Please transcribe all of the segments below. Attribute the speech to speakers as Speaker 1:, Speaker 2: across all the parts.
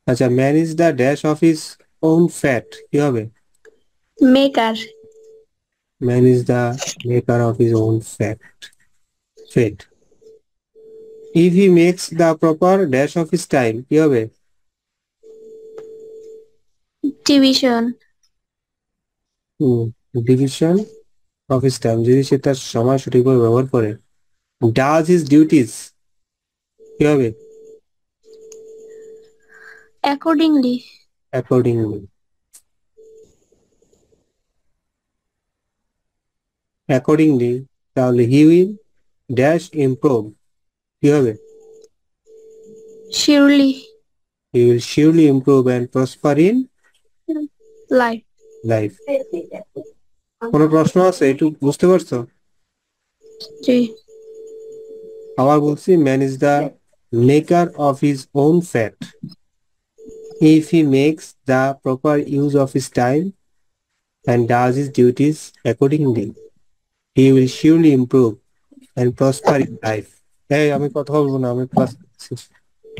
Speaker 1: আচ্ছা, man is the dash of his own fate, কি হবে?
Speaker 2: Maker.
Speaker 1: Man is the maker of his own fate. If he makes the proper dash of his time, কি হবে?
Speaker 2: Division.
Speaker 1: Division of his time, যদি সে তার সময় সঠিকভাবে ব্যবহার করে। ডাজ হিজ ডিউটিস, কি হবে?
Speaker 2: Accordingly.
Speaker 1: অ্যাকর্ডিংলি। অ্যাকর্ডিংলি, তাহলে হি উইল ড্যাশ ইমপ্রুভ, কি হবে?
Speaker 2: Surely.
Speaker 1: He will surely improve and prosper in
Speaker 2: Life.
Speaker 1: Life. কোনো প্রশ্ন আছে, একটু বুঝতে পারছো?
Speaker 2: জি।
Speaker 1: আবার বলছি, man is the maker of his own fate. If he makes the proper use of his time and does his duties accordingly, he will surely improve and prosper in life. এই আমি কথা বলবো না, আমি ক্লাস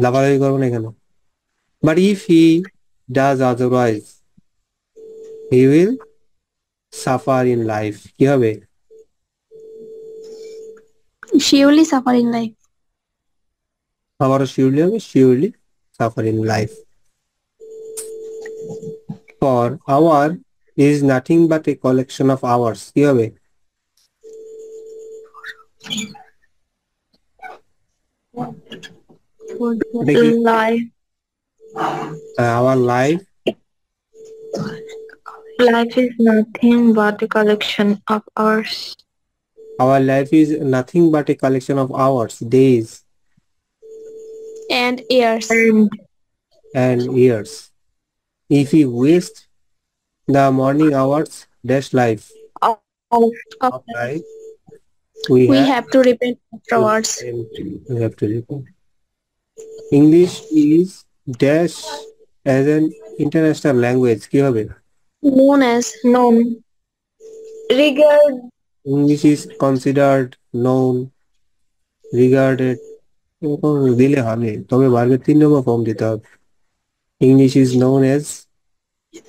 Speaker 1: লাফালাফি করবো না কেন? But if he does otherwise, he will suffer in life, কি হবে?
Speaker 2: Surely suffer in life.
Speaker 1: আবারও শিওরলি হবে, surely suffer in life. For hour is nothing but a collection of hours, কি হবে? এটা কি?
Speaker 2: Life.
Speaker 1: Our life,
Speaker 2: Life is nothing but a collection of hours
Speaker 1: our life is nothing but a collection of hours, days
Speaker 2: and years.
Speaker 1: and years. If we waste the morning hours dash life
Speaker 2: Of
Speaker 1: of
Speaker 2: of
Speaker 1: life, we
Speaker 2: we
Speaker 1: have
Speaker 2: have to repent
Speaker 1: to
Speaker 2: afterwards.
Speaker 1: we have to repent. English is dash as an international language, কি হবে?
Speaker 2: Known. Regard.
Speaker 1: English is considered, known, regarded, এরকম দিলে হবে, তবে ভার্বের 3 নম্বর form দিতে হবে। English is known as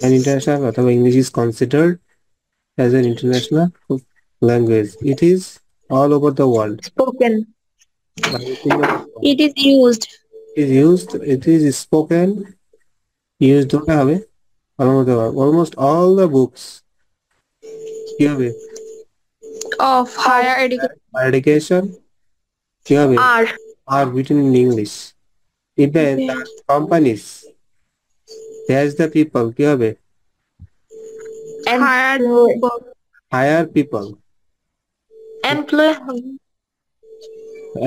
Speaker 1: an international, অথবা English is considered as an international language. It is all over the world.
Speaker 2: Spoken.
Speaker 1: ভার্বের 3 নম্বর form.
Speaker 2: It is used
Speaker 1: Is used, it is spoken, used হতে হবে, almost all the books, কি হবে?
Speaker 2: of higher education
Speaker 1: Education, কি হবে?
Speaker 2: are
Speaker 1: Are written in English. Even the companies, there's the people, কি হবে?
Speaker 2: hired
Speaker 1: Hire people,
Speaker 2: employ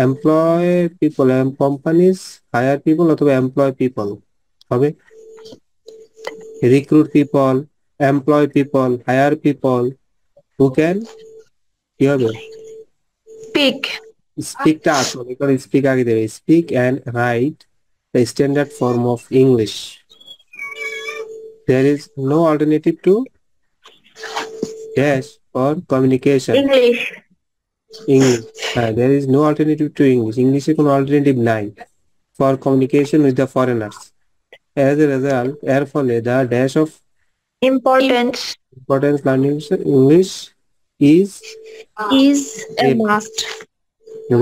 Speaker 1: employ people, and companies hire people অথবা employ people হবে। Recruit people, employ people, hire people who can, কি হবে?
Speaker 2: speak.
Speaker 1: স্পিকটা আসলে, কারণ speak আগে দেবে, speak and write the standard form of English. There is no alternative to dash for communication.
Speaker 2: English.
Speaker 1: English, there is no alternative to English. English কোনো alternative নাই for communication with the foreigners. As a result, এর ফলে the dash of
Speaker 2: Importance
Speaker 1: importance learning English is
Speaker 2: is a
Speaker 1: a,
Speaker 2: must.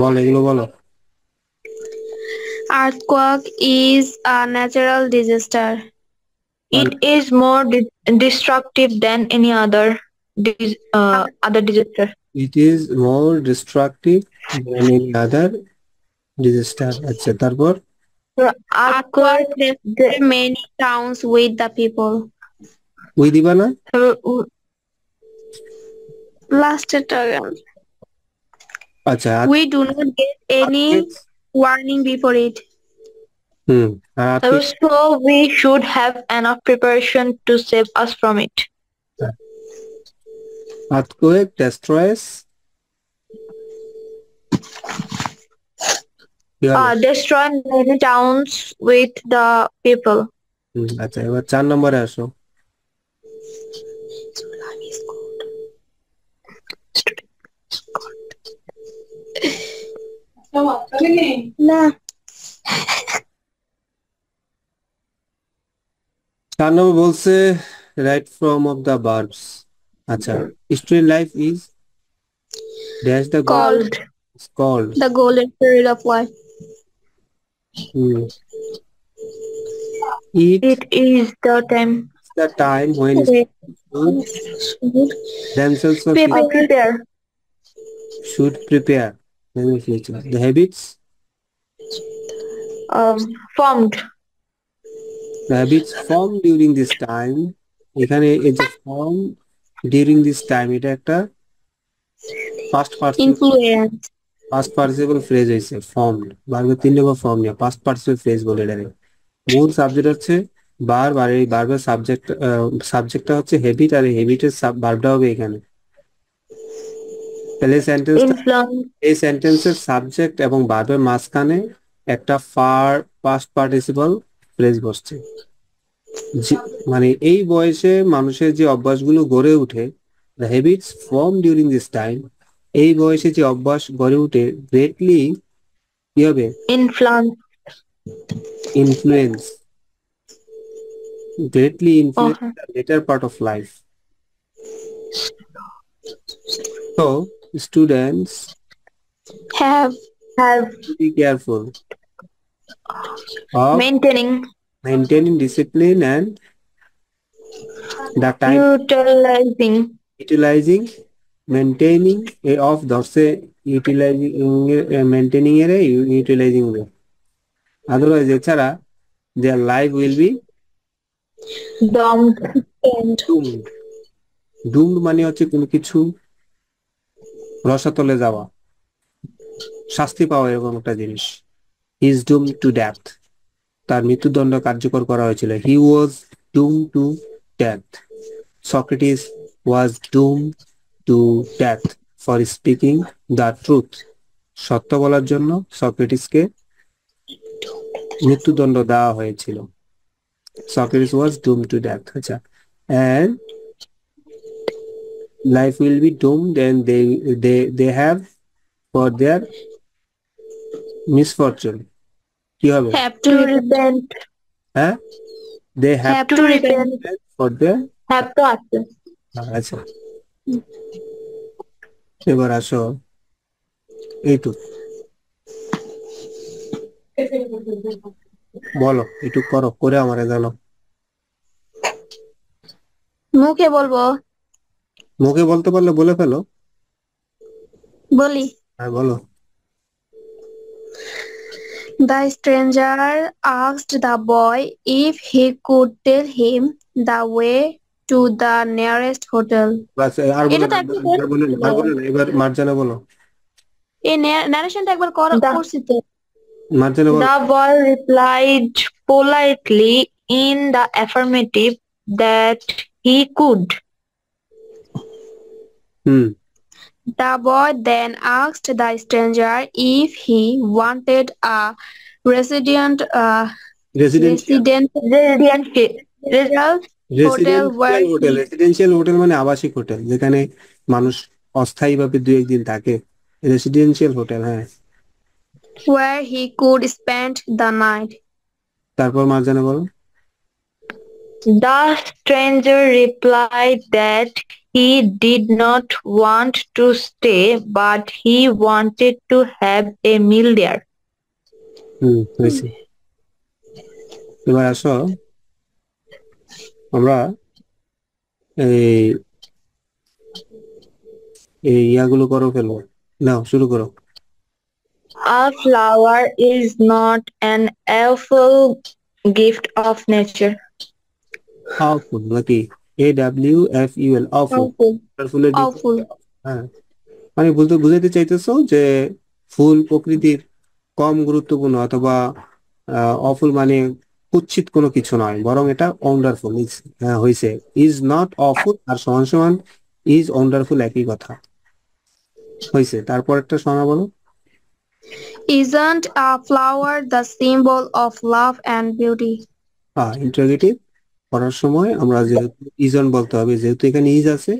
Speaker 1: বলো এগুলো বলো।
Speaker 2: Earthquake is a natural disaster. It is more destructive than any other disaster.
Speaker 1: It is more destructive than any other disaster. আচ্ছা, তারপর
Speaker 2: Earthquake destroy many towns with the people.
Speaker 1: ওই দিবা না?
Speaker 2: Lasted again.
Speaker 1: আচ্ছা,
Speaker 2: We do not get any
Speaker 1: earthquakes,
Speaker 2: warning before it.
Speaker 1: R earthquake,
Speaker 2: So we should have enough preparation to save us from it.
Speaker 1: earthquake destroys, কি হলো?
Speaker 2: Destroy many towns with the people.
Speaker 1: আচ্ছা, এবার 4 নম্বরে আসো।
Speaker 2: না
Speaker 1: 4 number বলছে right form of the verbs. আচ্ছা, student life is dash the গোল
Speaker 2: Called
Speaker 1: called.
Speaker 2: the golden period of life.
Speaker 1: It
Speaker 2: It is the time
Speaker 1: the time when
Speaker 2: when
Speaker 1: students
Speaker 2: should
Speaker 1: themselves or
Speaker 2: prepare
Speaker 1: should prepare in the future. The habits,
Speaker 2: formed
Speaker 1: the habits formed during this time. এখানে এই যে form during this time এটা একটা
Speaker 2: influence
Speaker 1: past participle phrase হয়েছে formed ভার্বের 3 নম্বর form নিয়ে past participle phrase বলে এটাকে। মূল সাবজেক্ট হচ্ছে ভার্ব আর এই ভার্বের সাবজেক্টটা হচ্ছে হ্যাবিট আর এই হ্যাবিটের ভার্বটা হবে এখানে। তাহলে
Speaker 2: influence
Speaker 1: এই সেন্টেন্সের সাবজেক্ট এবং ভার্বের মাঝখানে একটা পাস্ট পার্টিসিপল ফ্রেজ বসছে। মানে এই বয়সে মানুষের যে অভ্যাসগুলো গড়ে ওঠে, the habits form during this time, এই বয়সে যে অভ্যাস গড়ে ওঠে গ্রেটলি কি হবে
Speaker 2: influence
Speaker 1: influence greatly influence
Speaker 2: uh,
Speaker 1: the later part of life. So, students
Speaker 2: have
Speaker 1: be careful of
Speaker 2: maintaining
Speaker 1: maintaining discipline and the time
Speaker 2: utilizing
Speaker 1: utilizing maintaining of ধরছে utilizing maintaining এর utilizing এর otherwise এছাড়া their life will be
Speaker 2: doomed and
Speaker 1: doomed. doomed মানে হচ্ছে কোনো কিছু রসাতলে যাওয়া, শাস্তি পাওয়া, এরকম একটা জিনিস। He is doomed to death, তার মৃত্যুদণ্ড কার্যকর করা হয়েছিল। হি ওয়াজ doomed to death. Socrates was doomed to death for speaking the truth. সত্য বলার জন্য সক্রেটিসকে মৃত্যুদণ্ড দেওয়া হয়েছিল। Socrates was doomed to death. আচ্ছা, and life will be doomed and they have for their misfortune কি হবে?
Speaker 2: have to repent
Speaker 1: হ্যাঁ, they have
Speaker 2: have to repent
Speaker 1: for their
Speaker 2: have to accept
Speaker 1: আচ্ছা, এবার আসো এইটুক বলো, এইটুক করো, করে আমারে জানো।
Speaker 2: মুখে বলবো
Speaker 1: মুখে বলতে পারলে বলে ফেলো।
Speaker 2: বলি
Speaker 1: হ্যাঁ বলো।
Speaker 2: The stranger asked the boy if he could tell him the way to the nearest hotel.
Speaker 1: বাস, আর বলো
Speaker 2: এটা তো
Speaker 1: না,
Speaker 2: একটা
Speaker 1: আর বলো না, আর বলো না, এবার মার্জানা বলো,
Speaker 2: এই ন্যারেশনটা একবার করছি তো।
Speaker 1: মার্জানা বলো।
Speaker 2: The boy replied politely in the affirmative that he could.
Speaker 1: Hmm,
Speaker 2: The boy then asked the stranger if he wanted a resident hotel where
Speaker 1: residential hotel মানে আবাসিক হোটেল, যেখানে মানুষ অস্থায়ীভাবে 2-1 দিন থাকে। রেসিডেন্সিয়াল হোটেল, হ্যাঁ।
Speaker 2: he could spend the night.
Speaker 1: তারপর মার্জানা বলো।
Speaker 2: The stranger replied that he did not want to stay, but he wanted to have a meal there.
Speaker 1: হয়েছে। এবার আসো আমরা এই ইয়াগুলো করো, ফেলবো, নাও শুরু করো।
Speaker 2: A flower is not an awful gift of nature.
Speaker 1: awful নাকি AWFUL awful ফুলের
Speaker 2: Awful.
Speaker 1: হ্যাঁ, মানে বুঝাইতে চাইতেছো যে ফুল প্রকৃতির কম গুরুত্বপূর্ণ অথবা অফুল মানে কুৎসিত কোনো কিছু নয়, বরং এটা ওয়ান্ডারফুল। হ্যাঁ হয়েছে, ইজ নট অফুল আর সমান সমান ইজ ওয়ান্ডারফুল একই কথা হয়েছে। তারপর একটা শোনা বলো।
Speaker 2: Isn't a flower the symbol of love and beauty?
Speaker 1: Interrogative করার সময় আমরা যেহেতু ইজন বলতে হবে, যেহেতু এখানে ইজ আছে,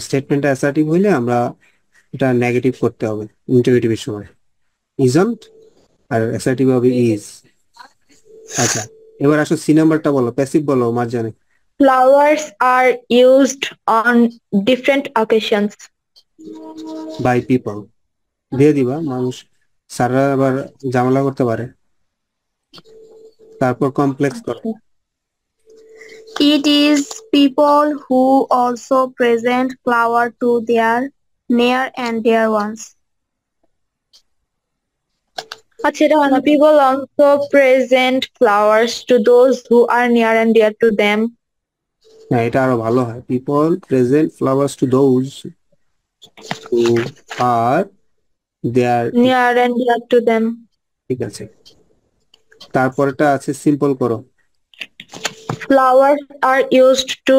Speaker 1: স্টেটমেন্টটা অ্যাসার্টিভ হইলে আমরা এটা নেগেটিভ করতে হবে ইন্টারোগেটিভের সময়। ইজন্ট আর অ্যাসার্টিভ হবে ইজ। আচ্ছা, এবার আসো সি নাম্বারটা বলো, প্যাসিভ বলো মার্জানে।
Speaker 2: Flowers are used on different occasions.
Speaker 1: By people দিয়ে দিবা, মানুষ স্যাররা আবার ঝামেলা করতে পারে। তারপর কমপ্লেক্স করো।
Speaker 3: It is people who also present flower to their near and dear ones.
Speaker 2: আচ্ছা, এটা হয় না, people also present flowers to those who are near and dear to them.
Speaker 1: হ্যাঁ, এটা আরো ভালো হয়, people present flowers to those who are there.
Speaker 2: Near and dear to them.
Speaker 1: ঠিক আছে, তারপরটা আছে সিম্পল করো।
Speaker 2: Flowers are used to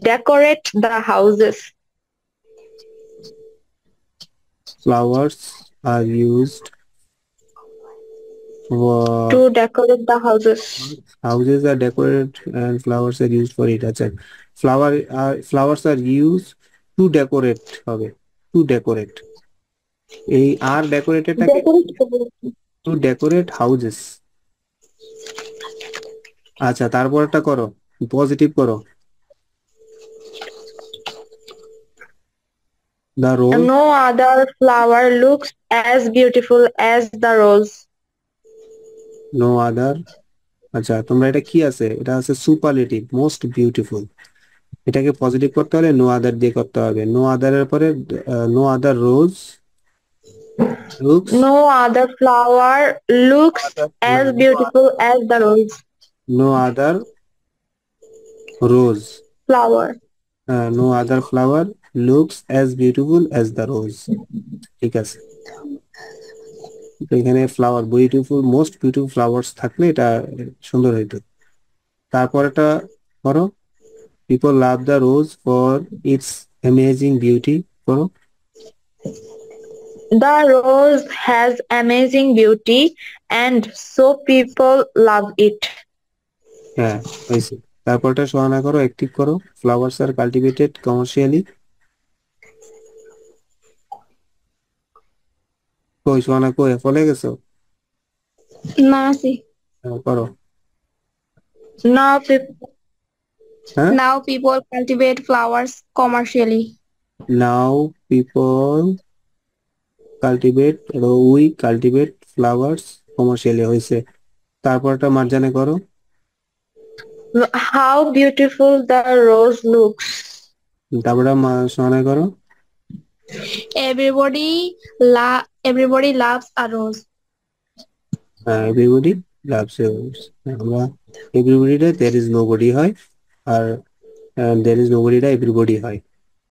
Speaker 2: decorate the houses.
Speaker 1: Flowers are used
Speaker 2: To decorate the houses.
Speaker 1: houses are decorated and flowers are used for it. আচ্ছা, flowers are used to decorate হবে, to decorate। এই আর ডেকোরেটেডটাকে
Speaker 2: Decorate করবো।
Speaker 1: To decorate houses. আচ্ছা, তারপরটা করো, positive করো। The rose.
Speaker 2: No other flower looks as beautiful as the rose.
Speaker 1: No other. আচ্ছা, তোমরা এটা কি আছে, এটা আছে সুপারলেটিভ, মোস্ট বিউটিফুল। এটাকে পজিটিভ করতে হলে নো আদার দিয়ে করতে হবে। নো আদারের পরে no other rose looks.
Speaker 2: No other flower looks as beautiful as the rose
Speaker 1: no other rose.
Speaker 2: flower.
Speaker 1: No other flower looks as beautiful as the rose. ঠিক আছে, তো এখানে flower beautiful, most beautiful flowers থাকলে এটা সুন্দর হইতো। তারপর এটা করো, people love the rose for its amazing beauty করো।
Speaker 2: The rose has amazing beauty and so people love it.
Speaker 1: হ্যাঁ, হয়েছে। তারপরটা সহানা করো, অ্যাক্টিভ করো। ফ্লাওয়ার্স আর কাল্টিভেটেড কমার্শিয়ালি। কই সোহানা, কই ফলে গেছো?
Speaker 3: Nasi.
Speaker 1: করো।
Speaker 2: Now people
Speaker 1: হ্যাঁ,
Speaker 3: Now people cultivate flowers commercially.
Speaker 1: Now people cultivate, we cultivate flowers commercially হয়েছে। তারপরটা মার্জানে করো।
Speaker 2: how beautiful the rose looks.
Speaker 1: তারপরটা সোহানা করো।
Speaker 3: Everybody loves a rose.
Speaker 1: Everybody loves rose. আমরা এভরিবডিটা দের ইজ নোবডি হয়, আর দের ইজ নোবডিটা এভরিবডি হয়।